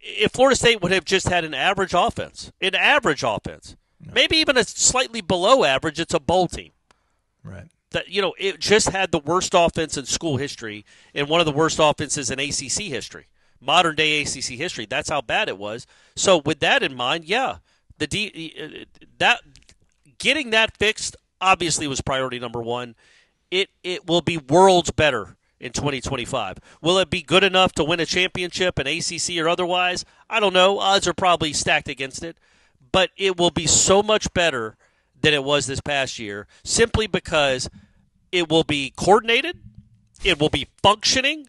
if Florida State would have just had an average offense, maybe even a slightly below average, it's a bowl team. Right. That, it just had the worst offense in school history and one of the worst offenses in ACC history, modern day ACC history. That's how bad it was. So with that in mind, yeah, that getting that fixed obviously was priority number one. It will be worlds better in 2025. Will it be good enough to win a championship in ACC or otherwise? I don't know. Odds are probably stacked against it. But it will be so much better than it was this past year simply because it will be coordinated, it will be functioning,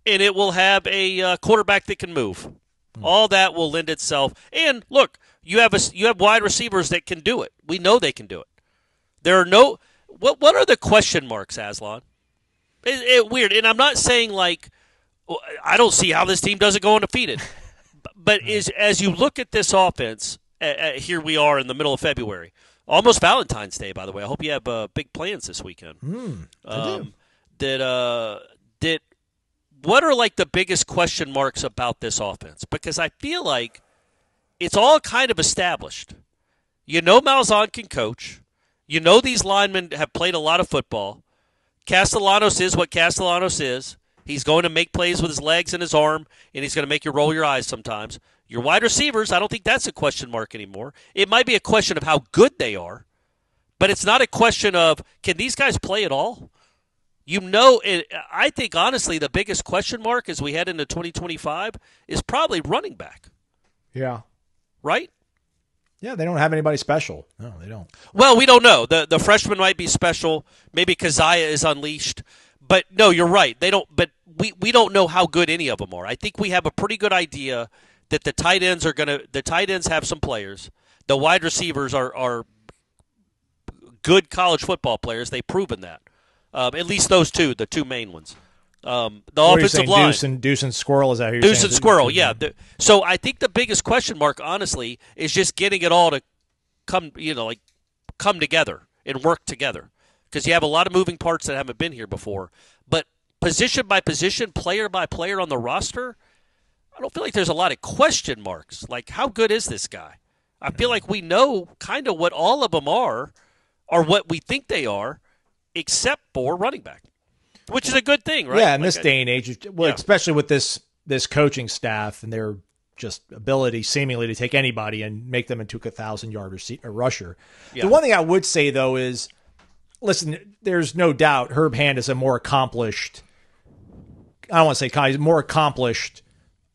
and it will have a quarterback that can move. All that will lend itself. And, look, you have wide receivers that can do it. We know they can do it. There are no – what are the question marks, Aslan? It's weird. And I'm not saying, like, I don't see how this team doesn't go undefeated. But as you look at this offense, here we are in the middle of February. Almost Valentine's Day, by the way. I hope you have big plans this weekend. I do. What are, like, the biggest question marks about this offense? Because I feel like it's all kind of established. Malzahn can coach. These linemen have played a lot of football. Castellanos is what Castellanos is. He's going to make plays with his legs and his arm, and he's going to make you roll your eyes sometimes. Your wide receivers, I don't think that's a question mark anymore. It might be a question of how good they are, but it's not a question of, can these guys play at all? I think, honestly, the biggest question mark as we head into 2025 is probably running back. Yeah. Right? Yeah, they don't have anybody special. No, they don't. Well, we don't know. The freshman might be special. Maybe Keziah is unleashed. But, no, you're right. They don't. But we don't know how good any of them are. I think we have a pretty good idea that the tight ends have some players. The wide receivers are good college football players. They've proven that. At least those two, the two main ones. The offensive line. Deuce and Squirrel, is that who you're saying? Deuce and Squirrel, yeah. So I think the biggest question mark, honestly, is just getting it all to come together and work together. Because you have a lot of moving parts that haven't been here before. But position by position, player by player on the roster, I don't feel like there's a lot of question marks. Like, how good is this guy? I feel like we know kind of what all of them are, or what we think they are, except for running back. Which is a good thing, right? Yeah, in this day and age, especially with this coaching staff and their just ability seemingly to take anybody and make them into a 1,000-yard rusher. Yeah. The one thing I would say, though, is, listen, there's no doubt Herb Hand is a more accomplished, I don't want to say he's more accomplished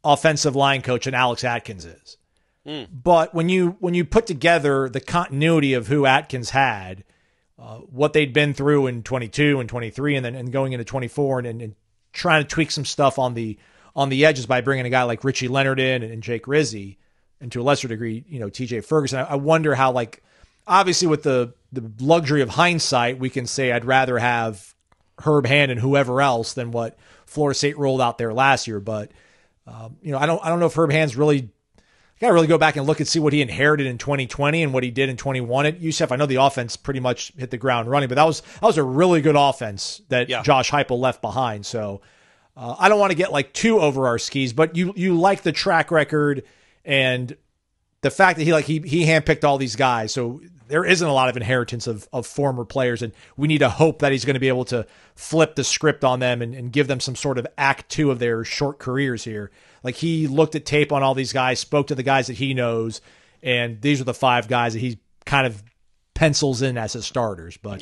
offensive line coach than Alex Atkins is. But when you put together the continuity of who Atkins had, what they'd been through in 22 and 23 and then going into 24 and trying to tweak some stuff on the edges by bringing a guy like Richie Leonard in and Jake Rizzi, and to a lesser degree, TJ Ferguson. I wonder how, like, obviously with the luxury of hindsight, we can say I'd rather have Herb Hand and whoever else than what Florida State rolled out there last year. But, I don't know if Herb Hand's really, got to really go back and look and see what he inherited in 2020 and what he did in 21 at UCF. I know the offense pretty much hit the ground running, but that was a really good offense that Josh Heupel left behind. So I don't want to get like too over our skis, but you like the track record and the fact that he handpicked all these guys. So there isn't a lot of inheritance of former players, and we need to hope that he's going to be able to flip the script on them and give them some sort of act two of their short careers here. Like, he looked at tape on all these guys, spoke to the guys that he knows, and these are the 5 guys that he kind of pencils in as his starters. But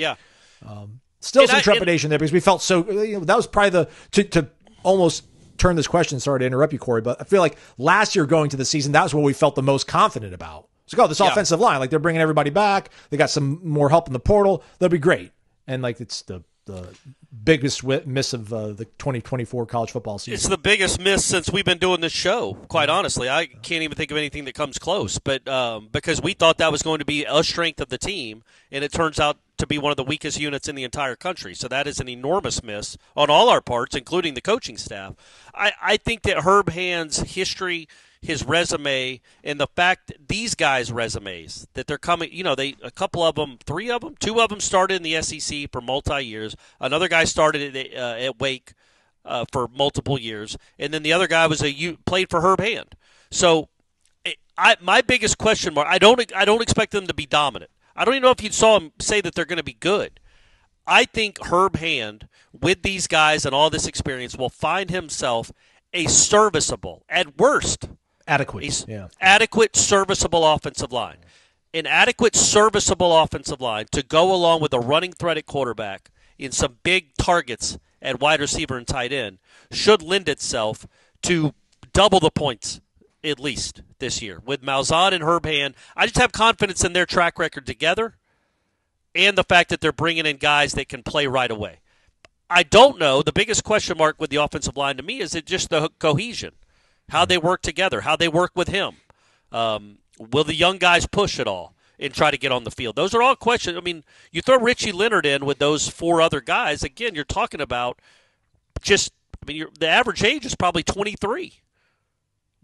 still some trepidation there because we felt so. That was probably to almost turn this question. Sorry to interrupt you, Corey, but I feel like last year going to the season, that was what we felt the most confident about. It's like, this offensive line, like, they're bringing everybody back. They got some more help in the portal. They'll be great. And like, it's the biggest miss of the 2024 college football season. It's the biggest miss since we've been doing this show, quite honestly. I can't even think of anything that comes close. But because we thought that was going to be a strength of the team, and it turns out to be one of the weakest units in the entire country. So that is an enormous miss on all our parts, including the coaching staff. I think that Herb Hand's history, his resume, and the fact that these guys' resumes, that they're coming, a couple of them, 3 of them, 2 of them started in the SEC for multi-years. Another guy started at Wake for multiple years. And then the other guy played for Herb Hand. So my biggest question mark, I don't expect them to be dominant. I don't even know if you saw them say that they're going to be good. I think Herb Hand, with these guys and all this experience, will find himself a serviceable, at worst, adequate, serviceable offensive line. An adequate, serviceable offensive line to go along with a running threat at quarterback in some big targets at wide receiver and tight end should lend itself to double the points at least this year. With Malzahn and Herb Hand, I just have confidence in their track record together and the fact that they're bringing in guys that can play right away. I don't know. The biggest question mark with the offensive line to me is it just the cohesion, how they work together, how they work with him. Will the young guys push at all and try to get on the field? Those are all questions. I mean, you throw Richie Leonard in with those four other guys, again, you're talking about the average age is probably 23.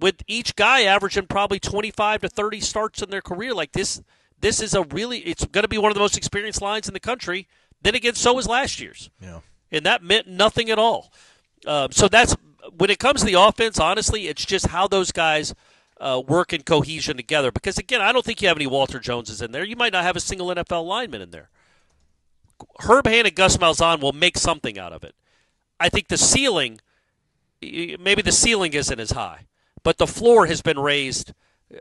With each guy averaging probably 25 to 30 starts in their career. Like this is it's going to be one of the most experienced lines in the country. Then again, so was last year's. Yeah. And that meant nothing at all. So that's when it comes to the offense, honestly, it's just how those guys work in cohesion together. Because, again, I don't think you have any Walter Joneses in there. You might not have a single NFL lineman in there. Herb Hand and Gus Malzahn will make something out of it. I think the ceiling isn't as high, but the floor has been raised.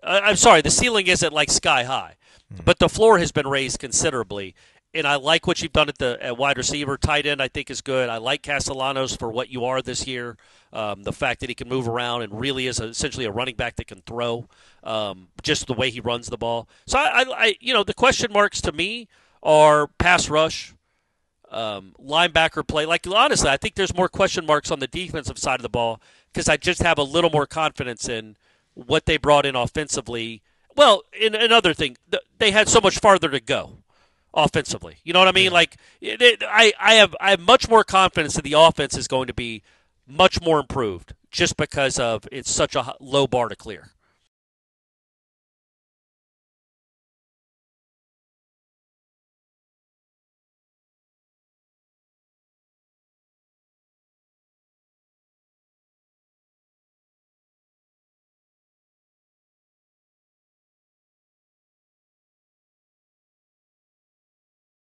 The ceiling isn't like sky high, but the floor has been raised considerably. And I like what you've done at wide receiver. Tight end, I think, is good. I like Castellanos for what you are this year. The fact that he can move around and really is essentially a running back that can throw, just the way he runs the ball. So, the question marks to me are pass rush, linebacker play. Like, honestly, I think there's more question marks on the defensive side of the ball because I just have a little more confidence in what they brought in offensively. Well, in another thing, they had so much farther to go offensively. You know what I mean? Yeah. Like, I have much more confidence that the offense is going to be much more improved just because of it's such a low bar to clear.